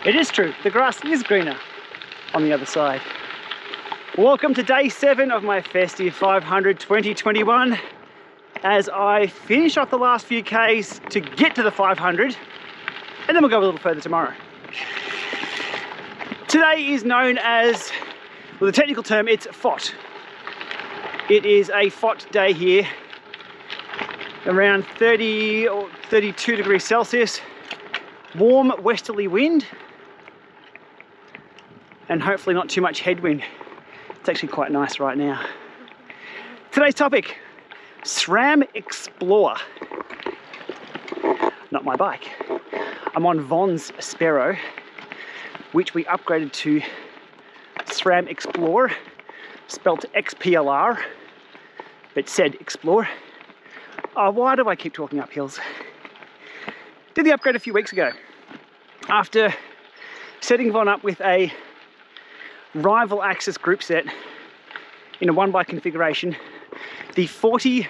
It is true, the grass is greener on the other side. Welcome to day 7 of my Festive 500 2021 as I finish off the last few Ks to get to the 500 and then we'll go a little further tomorrow. Today is known as, well, the technical term, it's FOT. It is a FOT day here, around 30 or 32 degrees Celsius, warm westerly wind, and hopefully not too much headwind. It's actually quite nice right now. Today's topic, SRAM XPLR. Not my bike. I'm on Von's Aspero, which we upgraded to SRAM XPLR, spelt XPLR, but said Explore. Oh, why do I keep talking up hills? Did the upgrade a few weeks ago. After setting Von up with a rival axis group set in a 1-bike configuration, the 40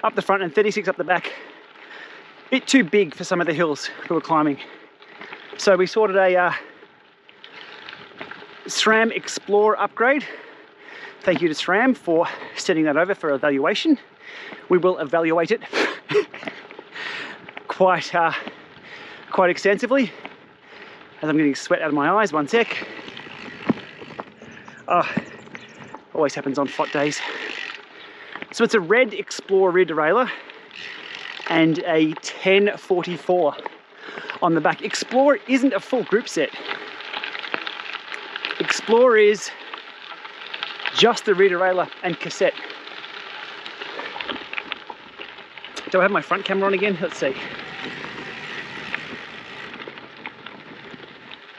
up the front and 36 up the back, a bit too big for some of the hills we were climbing. So we sorted a SRAM XPLR upgrade. Thank you to SRAM for sending that over for evaluation. We will evaluate it quite extensively, as I'm getting sweat out of my eyes. One sec. Oh, always happens on FOT days. So it's a RED XPLR rear derailleur and a 1044 on the back. XPLR isn't a full group set. XPLR is just the rear derailleur and cassette. Do I have my front camera on again? Let's see.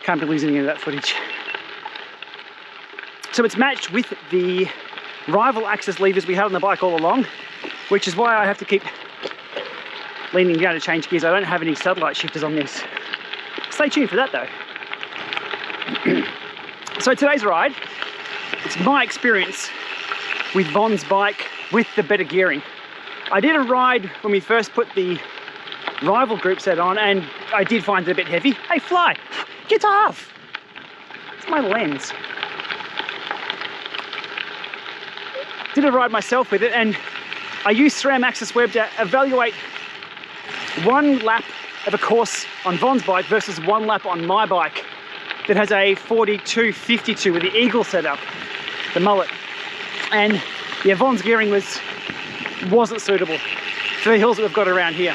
Can't be losing any of that footage. So it's matched with the rival axis levers we had on the bike all along, which is why I have to keep leaning down to change gears. I don't have any satellite shifters on this. Stay tuned for that though. So today's ride, it's my experience with Von's bike with the better gearing. I did a ride when we first put the rival group set on and I did find it a bit heavy. Hey fly, get off! It's my lens. Did a ride myself with it and I used SRAM AXS Web to evaluate one lap of a course on Von's bike versus one lap on my bike that has a 42-52 with the Eagle setup, the mullet. And yeah, Von's gearing wasn't suitable for the hills that we've got around here.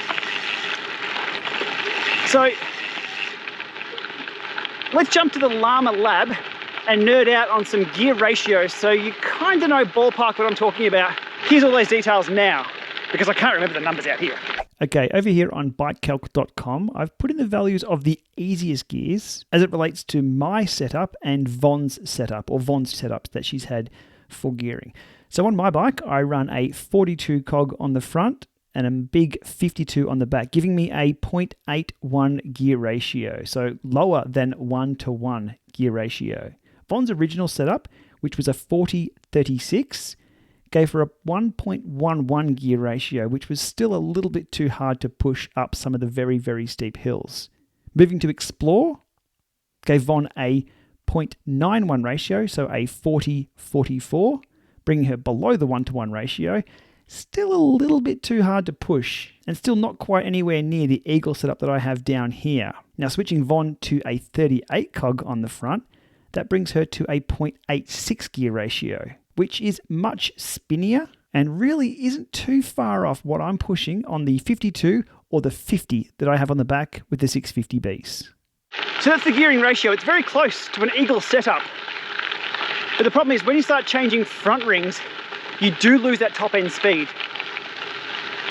So let's jump to the Lama lab and nerd out on some gear ratios so you kind of know ballpark what I'm talking about. Here's all those details now because I can't remember the numbers out here. Okay, over here on bikecalc.com, I've put in the values of the easiest gears as it relates to my setup and Von's setup, or Von's setups that she's had for gearing. So on my bike, I run a 42 cog on the front and a big 52 on the back, giving me a 0.81 gear ratio, so lower than 1-to-1 gear ratio. Von's original setup, which was a 40-36, gave her a 1.11 gear ratio, which was still a little bit too hard to push up some of the very, very steep hills. Moving to Explore, gave Von a 0.91 ratio, so a 40-44, bringing her below the 1-to-1 ratio. Still a little bit too hard to push, and still not quite anywhere near the Eagle setup that I have down here. Now switching Von to a 38 cog on the front, that brings her to a 0.86 gear ratio, which is much spinnier and really isn't too far off what I'm pushing on the 52 or the 50 that I have on the back with the 650Bs. So that's the gearing ratio. It's very close to an Eagle setup. But the problem is when you start changing front rings, you do lose that top end speed.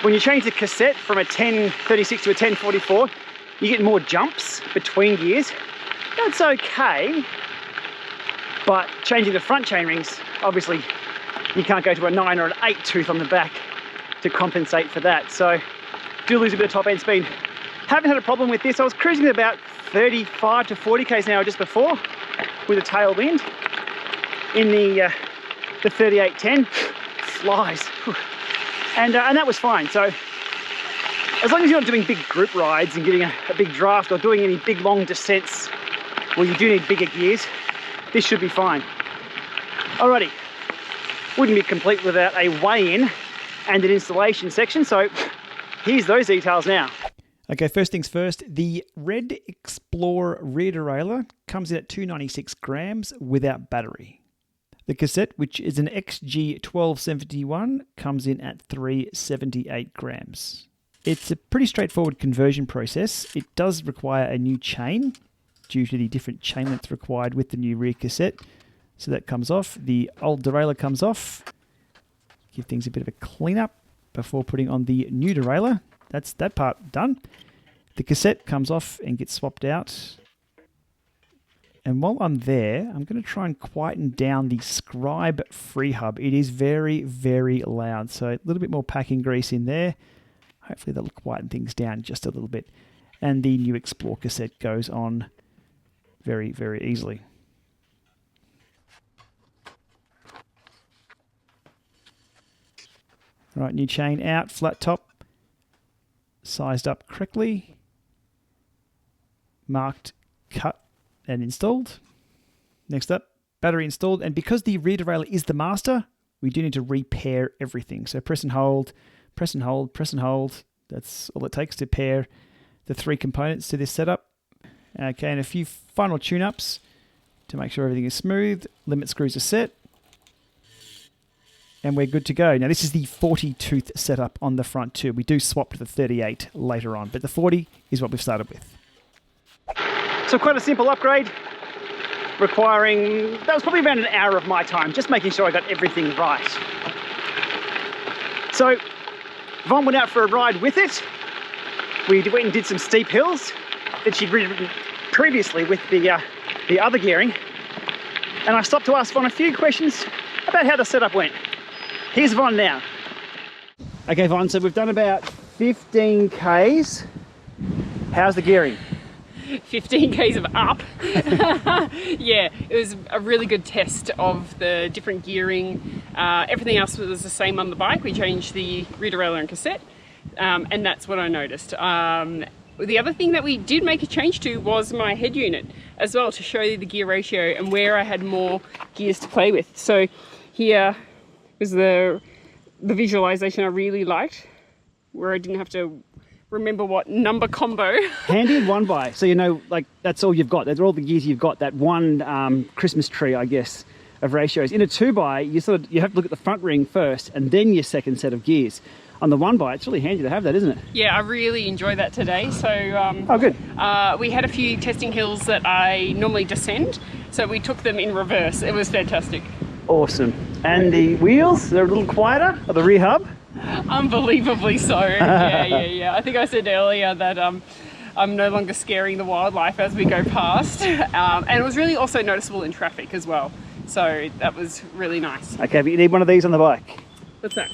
When you change the cassette from a 1036 to a 1044, you get more jumps between gears. That's okay. But changing the front chain rings, obviously you can't go to a 9 or an 8 tooth on the back to compensate for that. So do lose a bit of top end speed. Haven't had a problem with this. I was cruising at about 35 to 40 k's an hour just before with a tailwind in the 3810. Flies. And that was fine. So as long as you're not doing big group rides and getting a big draft or doing any big long descents well, you do need bigger gears. This should be fine. Alrighty, wouldn't be complete without a weigh-in and an installation section, so here's those details now. Okay, first things first, the RED XPLR rear derailleur comes in at 296 grams without battery. The cassette, which is an XG1271, comes in at 378 grams. It's a pretty straightforward conversion process. It does require a new chain due to the different chain length required with the new rear cassette. So that comes off. The old derailleur comes off. Give things a bit of a clean up before putting on the new derailleur. That's that part done. The cassette comes off and gets swapped out. And while I'm there, I'm going to try and quieten down the Scribe free hub. It is very, very loud. So a little bit more packing grease in there. Hopefully that'll quieten things down just a little bit. And the new XPLR cassette goes on very, very easily. All right, new chain out, flat top, sized up correctly, marked, cut, and installed. Next up, battery installed. And because the rear derailleur is the master, we do need to repair everything. So press and hold, press and hold, press and hold. That's all it takes to pair the three components to this setup. Okay, and a few final tune-ups to make sure everything is smooth. Limit screws are set. And we're good to go. Now, this is the 40-tooth setup on the front too. We do swap to the 38 later on, but the 40 is what we've started with. So quite a simple upgrade, requiring, that was probably around an hour of my time, just making sure I got everything right. So, Von went out for a ride with it. We went and did some steep hills that she'd ridden previously with the other gearing. And I stopped to ask Von a few questions about how the setup went. Here's Von now. Okay, Von, so we've done about 15 Ks. How's the gearing? 15 Ks of up. Yeah, it was a really good test of the different gearing. Everything else was the same on the bike. We changed the rear derailleur and cassette, and that's what I noticed. The other thing that we did make a change to was my head unit as well, to show you the gear ratio and where I had more gears to play with. So here was the visualization I really liked, where I didn't have to remember what number combo. Handy in one by, so you know, like, that's all you've got. That's all the gears you've got. That one Christmas tree, I guess, of ratios. In a 2x, you have to look at the front ring first, and then your second set of gears. On the 1x, it's really handy to have that, isn't it? Yeah, I really enjoyed that today. So oh, good. We had a few testing hills that I normally descend, so we took them in reverse. It was fantastic. Awesome. And the wheels, they're a little quieter, or the rear hub? Unbelievably so. Yeah. I think I said earlier that I'm no longer scaring the wildlife as we go past. And it was really also noticeable in traffic as well. So that was really nice. Okay, but you need one of these on the bike. What's that?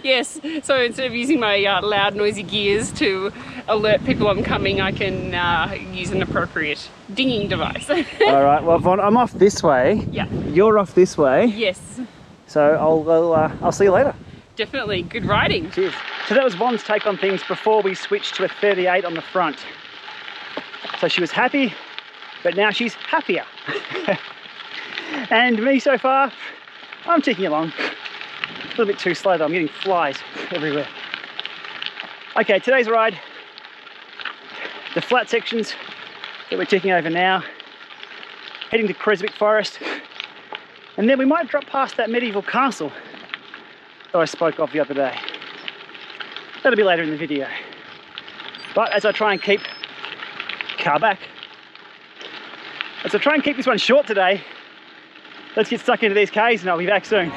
Yes, so instead of using my loud noisy gears to alert people I'm coming, I can use an appropriate dinging device. All right, well, Von, I'm off this way. Yeah. You're off this way. Yes. So I'll see you later. Definitely. Good riding. Cheers. So that was Von's take on things before we switched to a 38 on the front. So she was happy, but now she's happier. And me so far, I'm ticking along. A little bit too slow though, I'm getting flies everywhere. Okay, today's ride, the flat sections that we're taking over now, heading to Creswick Forest, and then we might drop past that medieval castle that I spoke of the other day. That'll be later in the video. But as I try and keep this one short today, let's get stuck into these Ks and I'll be back soon.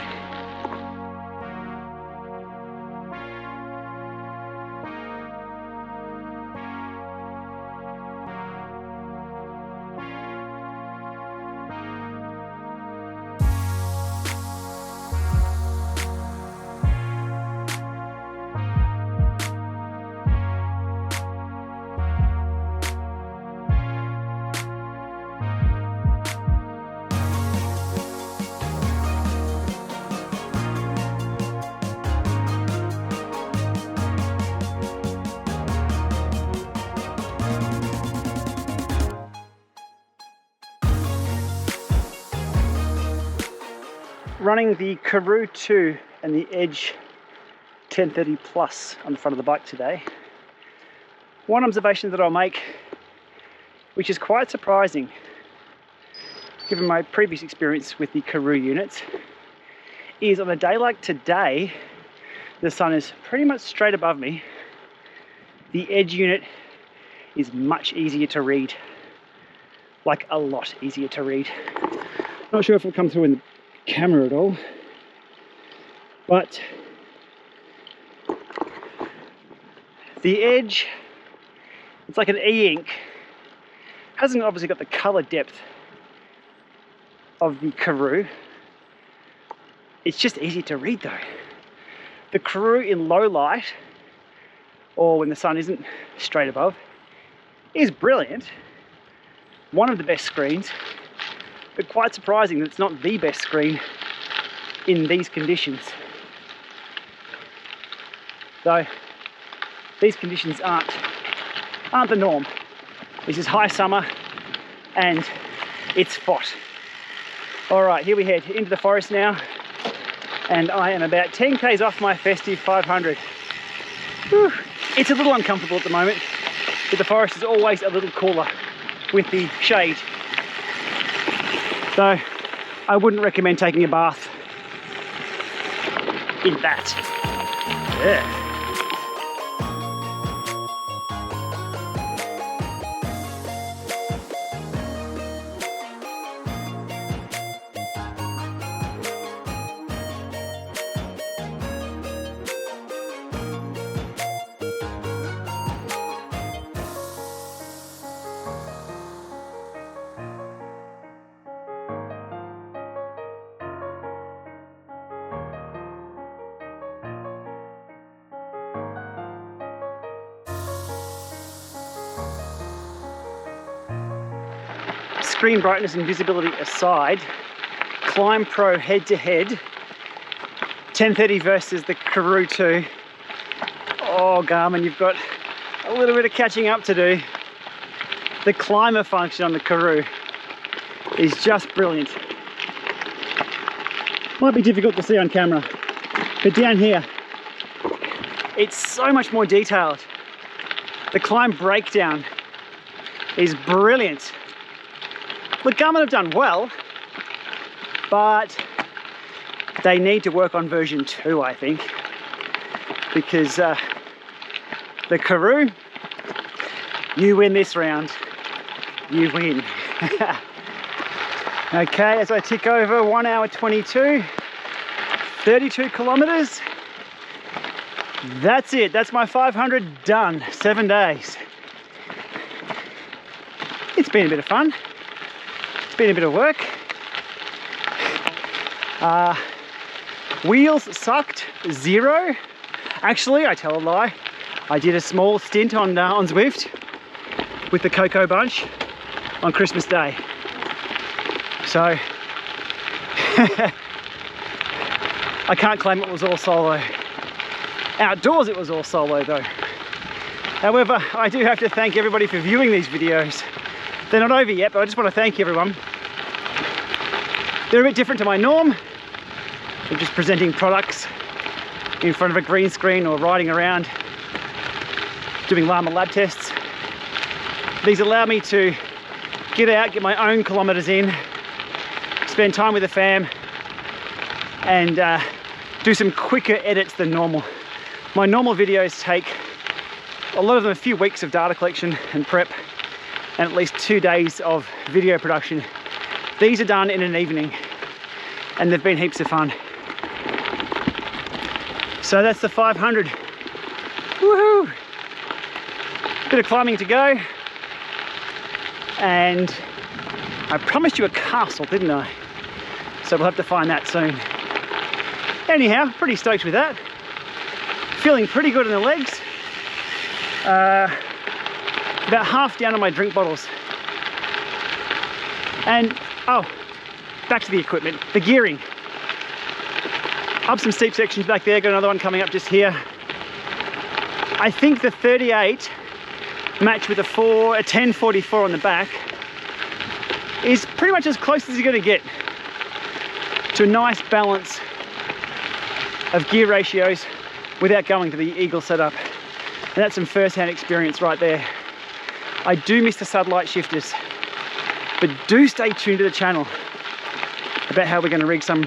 Running the Karoo 2 and the Edge 1030 Plus on the front of the bike today. One observation that I'll make, which is quite surprising given my previous experience with the Karoo units, is on a day like today, the sun is pretty much straight above me. The Edge unit is much easier to read, like a lot easier to read. Not sure if it'll come through in the camera at all, but the Edge, it's like an e-ink. Hasn't obviously got the color depth of the Karoo. It's just easy to read though. The Karoo in low light, or when the sun isn't straight above, is brilliant. One of the best screens, but quite surprising that it's not the best screen in these conditions. Though these conditions aren't the norm. This is high summer and it's hot. All right, here we head into the forest now, and I am about 10 k's off my Festive 500. Whew. It's a little uncomfortable at the moment, but the forest is always a little cooler with the shade. So I wouldn't recommend taking a bath in that. Yeah. Screen brightness and visibility aside, Climb Pro head-to-head, 1030 versus the Karoo 2. Oh, Garmin, you've got a little bit of catching up to do. The climber function on the Karoo is just brilliant. Might be difficult to see on camera, but down here, it's so much more detailed. The climb breakdown is brilliant. Look, Garmin have done well, but they need to work on version 2, I think, because the Karoo, you win this round, you win. Okay, as I tick over 1 hour 22, 32 kilometers, that's it, that's my 500 done, 7 days. It's been a bit of fun. It's been a bit of work. Wheels sucked, 0. Actually, I tell a lie. I did a small stint on Zwift with the Cocoa Bunch on Christmas Day. So, I can't claim it was all solo. Outdoors it was all solo though. However, I do have to thank everybody for viewing these videos. They're not over yet, but I just want to thank everyone. They're a bit different to my norm. I'm just presenting products in front of a green screen or riding around doing Lama lab tests. These allow me to get out, get my own kilometers in, spend time with the fam, and do some quicker edits than normal. My normal videos take, a lot of them, a few weeks of data collection and prep, and at least 2 days of video production. These are done in an evening, and they've been heaps of fun. So that's the 500. Woohoo! Bit of climbing to go, and I promised you a castle, didn't I? So we'll have to find that soon. Anyhow, pretty stoked with that. Feeling pretty good in the legs. About half down on my drink bottles. And, oh, back to the equipment, the gearing. Up some steep sections back there, got another one coming up just here. I think the 38 matched with a 1044 on the back is pretty much as close as you're going to get. to a nice balance of gear ratios without going to the Eagle setup. And that's some first-hand experience right there. I do miss the satellite shifters, but do stay tuned to the channel about how we're going to rig some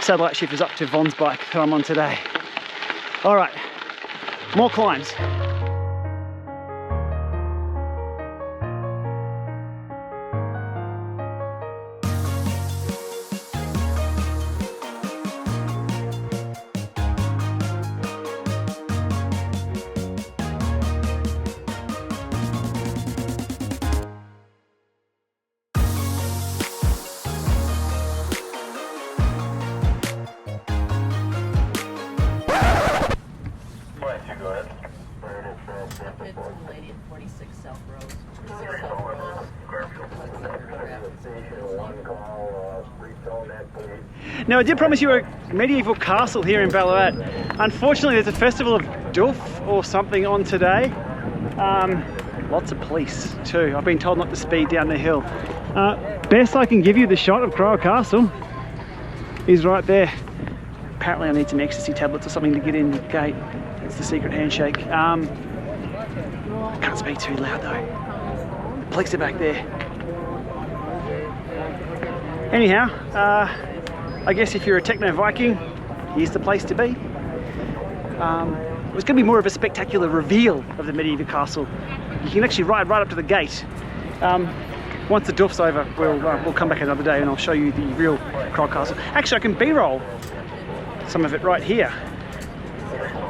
satellite shifters up to Von's bike that I'm on today. All right, more climbs. Now I did promise you a medieval castle here in Ballarat. Unfortunately there's a festival of doof or something on today. Lots of police too. I've been told not to speed down the hill. Best I can give you the shot of Crow Castle is right there. Apparently I need some ecstasy tablets or something to get in the gate. It's the secret handshake. I can't speak too loud though. The police are back there. Anyhow, I guess if you're a techno Viking, here's the place to be. It was going to be more of a spectacular reveal of the medieval castle. You can actually ride right up to the gate. Once the doof's over, we'll come back another day and I'll show you the real Crow Castle. Actually, I can B-roll some of it right here.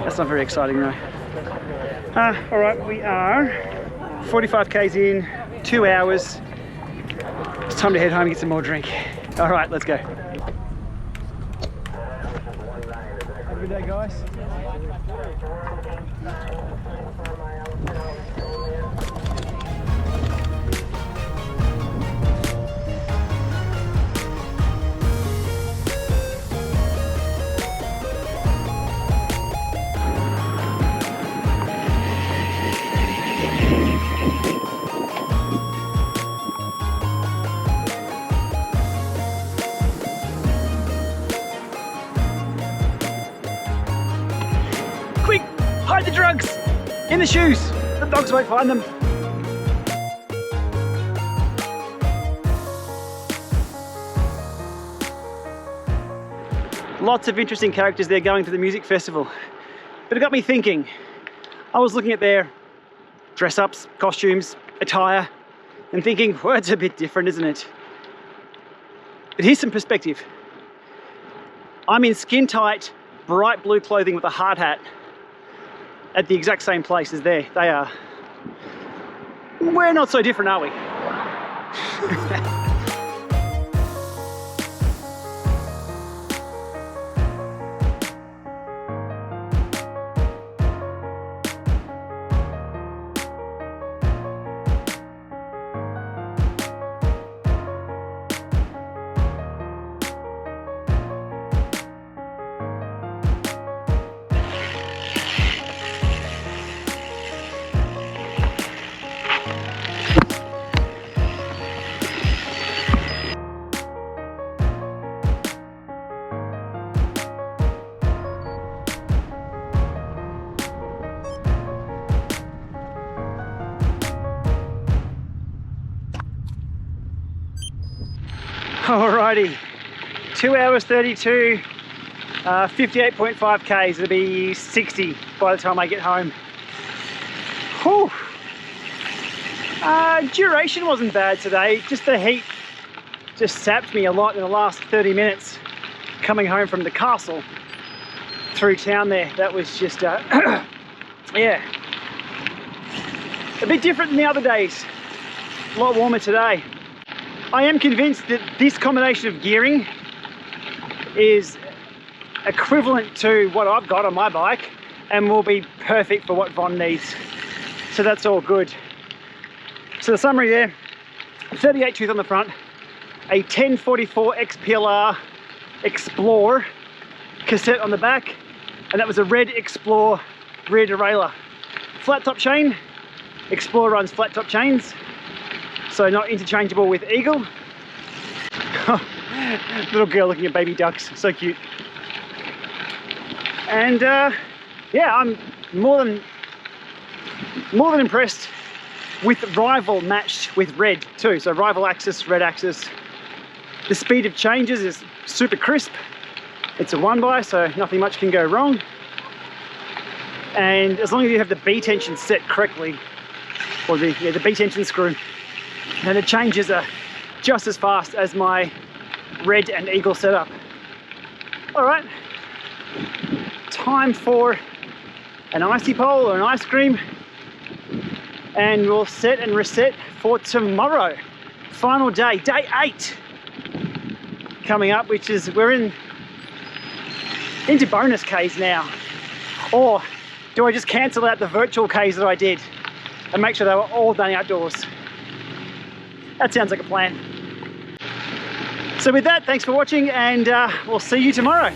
That's not very exciting though. All right, we are 45 k's in, 2 hours. It's time to head home and get some more drink. All right, let's go. Have a good day, guys. Quick, hide the drugs in the shoes. The dogs won't find them. Lots of interesting characters there going to the music festival. But it got me thinking. I was looking at their dress-ups, costumes, attire, and thinking, well, it's a bit different, isn't it? But here's some perspective. I'm in skin-tight, bright blue clothing with a hard hat at the exact same place as they are. We're not so different, are we? Alrighty, 2 hours 32, 58.5 k's. It'll be 60 by the time I get home. Whew. Duration wasn't bad today, just the heat just sapped me a lot in the last 30 minutes coming home from the castle through town there. That was just, yeah, a bit different than the other days, a lot warmer today. I am convinced that this combination of gearing is equivalent to what I've got on my bike and will be perfect for what Von needs. So that's all good. So the summary there, 38 tooth on the front, a 1044 XPLR XPLR cassette on the back, and that was a RED XPLR rear derailleur. Flat top chain, XPLR runs flat top chains, so not interchangeable with Eagle. Little girl looking at baby ducks, so cute. And yeah, I'm more than impressed with Rival matched with Red too. So Rival AXS, Red AXS. The speed of changes is super crisp. It's a 1x, so nothing much can go wrong. And as long as you have the B tension set correctly, or the B tension screw, then the changes are just as fast as my Red and Eagle setup. All right, time for an icy pole or an ice cream, and we'll set and reset for tomorrow. Final day, day 8 coming up, which is, we're into bonus Ks now. Or do I just cancel out the virtual Ks that I did and make sure they were all done outdoors? That sounds like a plan. So with that, thanks for watching, and we'll see you tomorrow.